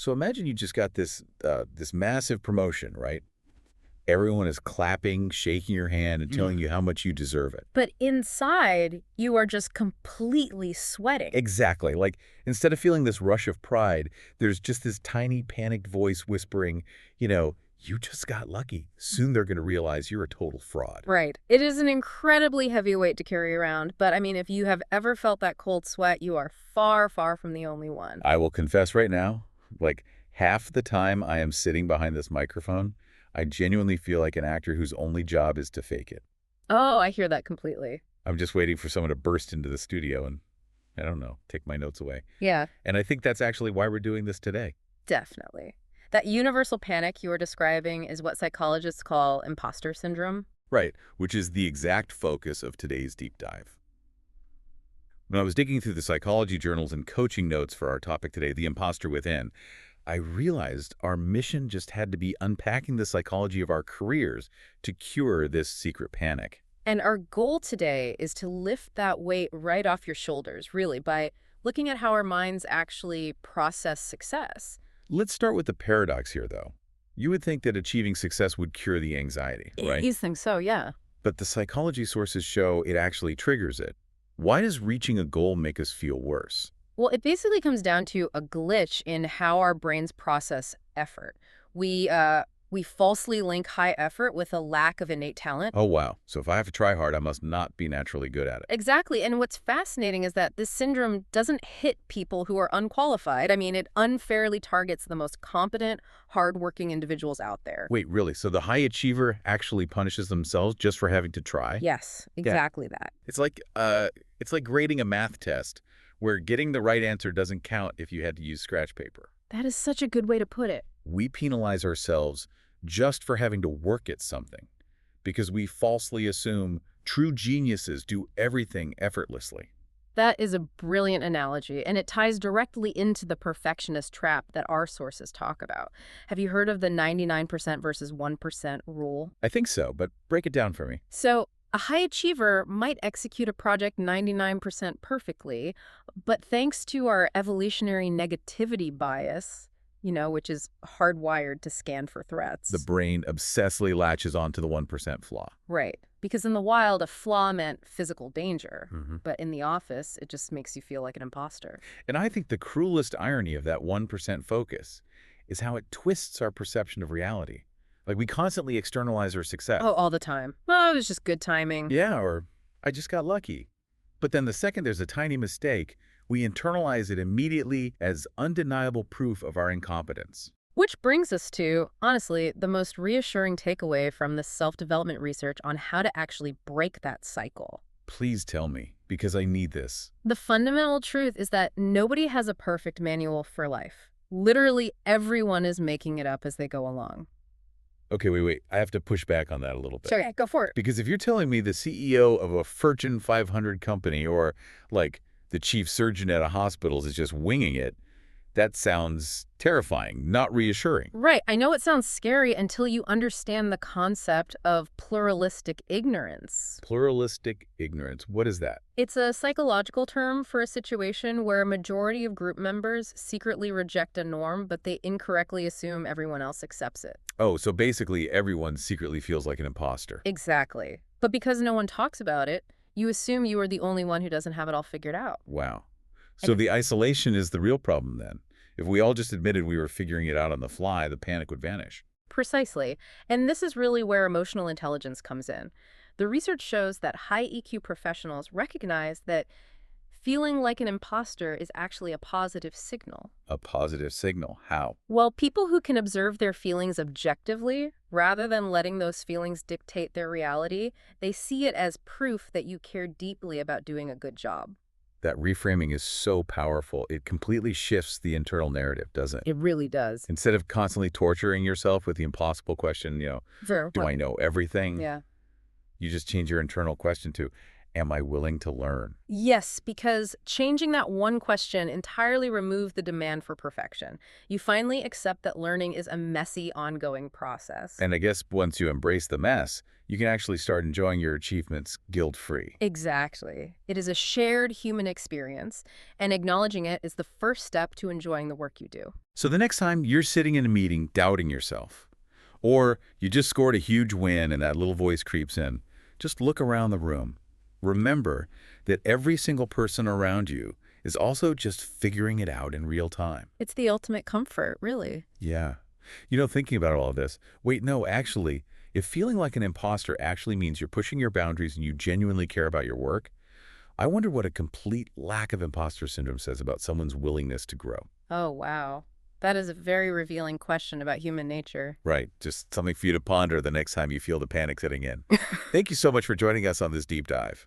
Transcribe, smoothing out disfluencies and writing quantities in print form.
So imagine you just got this massive promotion, right? Everyone is clapping, shaking your hand, and telling you how much you deserve it. But inside, you are just completely sweating. Exactly. Like, instead of feeling this rush of pride, there's just this tiny panicked voice whispering, you just got lucky. Soon they're going to realize you're a total fraud. Right. It is an incredibly heavy weight to carry around, but I mean, if you have ever felt that cold sweat, you are far, far from the only one. I will confess right now, like half the time I am sitting behind this microphone, I genuinely feel like an actor whose only job is to fake it. Oh, I hear that completely. I'm just waiting for someone to burst into the studio and, I don't know, take my notes away. Yeah, And I think that's actually why we're doing this today. definitely. That universal panic you were describing is what psychologists call imposter syndrome. Right, which is the exact focus of today's deep dive. When I was digging through the psychology journals and coaching notes for our topic today, The Imposter Within, I realized our mission just had to be unpacking the psychology of our careers to cure this secret panic. And our goal today is to lift that weight right off your shoulders, really, by looking at how our minds actually process success. Let's start with the paradox here, though. You would think that achieving success would cure the anxiety, right? You think so, yeah. But the psychology sources show it actually triggers it. Why does reaching a goal make us feel worse? Well, it basically comes down to a glitch in how our brains process effort. We falsely link high effort with a lack of innate talent. Oh, wow. So if I have to try hard, I must not be naturally good at it. Exactly. And what's fascinating is that this syndrome doesn't hit people who are unqualified. I mean, it unfairly targets the most competent, hardworking individuals out there. Wait, really? So the high achiever actually punishes themselves just for having to try? Yes, exactly that. It's like grading a math test where getting the right answer doesn't count if you had to use scratch paper. That is such a good way to put it. We penalize ourselves just for having to work at something because we falsely assume true geniuses do everything effortlessly. That is a brilliant analogy, and it ties directly into the perfectionist trap that our sources talk about. Have you heard of the 99% versus 1% rule? I think so, but break it down for me. So, a high achiever might execute a project 99% perfectly, but thanks to our evolutionary negativity bias, which is hardwired to scan for threats. The brain obsessively latches onto the 1% flaw. Right. Because in the wild, a flaw meant physical danger. Mhm. But in the office, it just makes you feel like an imposter. And I think the cruelest irony of that 1% focus is how it twists our perception of reality. Like, we constantly externalize our success. Oh, all the time. Oh, it was just good timing. Yeah, or I just got lucky. But then the second there's a tiny mistake, we internalize it immediately as undeniable proof of our incompetence. Which brings us to, honestly, the most reassuring takeaway from this self-development research on how to actually break that cycle. Please tell me, because I need this. The fundamental truth is that nobody has a perfect manual for life. Literally everyone is making it up as they go along. Okay, wait. I have to push back on that a little bit. Sure, yeah, go for it. Because if you're telling me the CEO of a Fortune 500 company or, like, the chief surgeon at a hospital is just winging it, that sounds terrifying, not reassuring. Right. I know it sounds scary until you understand the concept of pluralistic ignorance. Pluralistic ignorance. What is that? It's a psychological term for a situation where a majority of group members secretly reject a norm, but they incorrectly assume everyone else accepts it. Oh, so basically everyone secretly feels like an imposter. Exactly. But because no one talks about it, you assume you are the only one who doesn't have it all figured out. Wow. So the isolation is the real problem then. If we all just admitted we were figuring it out on the fly, the panic would vanish. Precisely. And this is really where emotional intelligence comes in. The research shows that high EQ professionals recognize that feeling like an imposter is actually a positive signal. A positive signal. How? Well, people who can observe their feelings objectively, rather than letting those feelings dictate their reality, they see it as proof that you care deeply about doing a good job. That reframing is so powerful. It completely shifts the internal narrative, doesn't it? It really does. Instead of constantly torturing yourself with the impossible question, Sure. do I know everything? Yeah. You just change your internal question to, Am I willing to learn? Yes, because changing that one question entirely removed the demand for perfection. You finally accept that learning is a messy, ongoing process. And I guess once you embrace the mess, you can actually start enjoying your achievements guilt-free. Exactly. It is a shared human experience, and acknowledging it is the first step to enjoying the work you do. So the next time you're sitting in a meeting doubting yourself, or you just scored a huge win and that little voice creeps in, just look around the room. Remember that every single person around you is also just figuring it out in real time. It's the ultimate comfort, really. Yeah. Thinking about all of this, wait, no, actually, if feeling like an imposter actually means you're pushing your boundaries and you genuinely care about your work, I wonder what a complete lack of imposter syndrome says about someone's willingness to grow. Oh, wow. That is a very revealing question about human nature. Right. Just something for you to ponder the next time you feel the panic setting in. Thank you so much for joining us on this deep dive.